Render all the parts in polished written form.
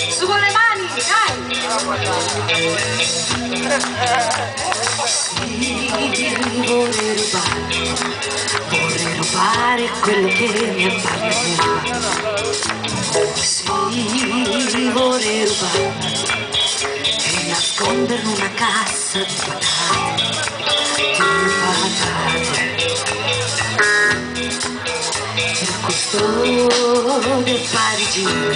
Su con le mani, dai! Vorrei rubare quello che mi apparteneva. Sì, vorrei rubare e nasconderlo in una cassa di patate. Il custode parigino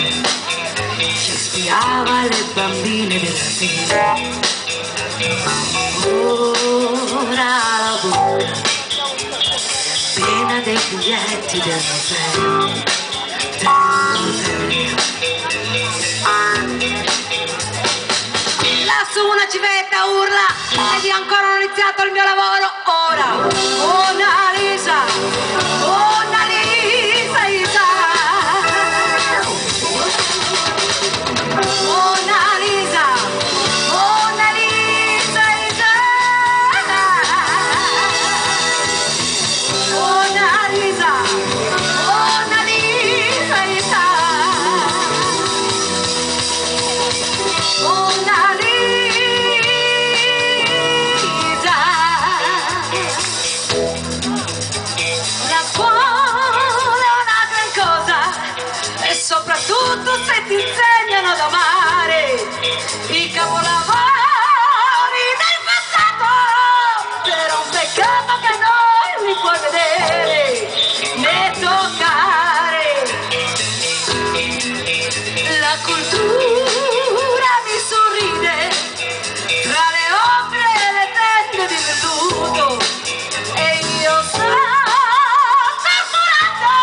ci spiava le bambine della sera. Ora la bocca piena dei biglietti del museo. Lassù una civetta urla ed io ancora non ho iniziato il mio lavoro. Ora, Mona Lisa, Mona Lisa, Isa. Mona Lisa, Mona Lisa, Isa. Mona Lisa, Mona Lisa, Isa. Mona Lisa. La scuola è una gran cosa e soprattutto se ti insegnano ad amare i capolavori del passato. Però un peccato che non li puoi vedere né toccare. La cultura mi sorride tra le ombre e le tende di velluto e io sto torturando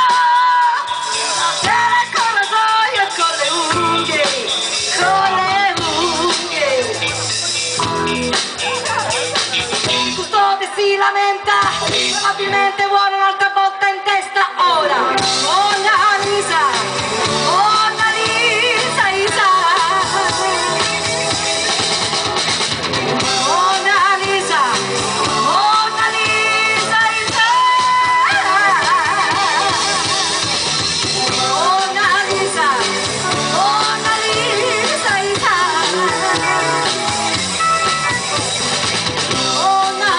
la terra con la gioia e con le unghie, con le unghie. Custode si lamenta, probabilmente vuole un'altra botta in testa ora. Mona Lisa, Mona Lisa, Isa. Mona Lisa, Mona Lisa, Isa. Mona Lisa, Mona Lisa, Isa. Mona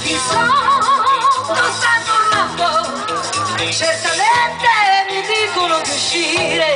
Ti sta tornando, certamente mi dicono di uscire.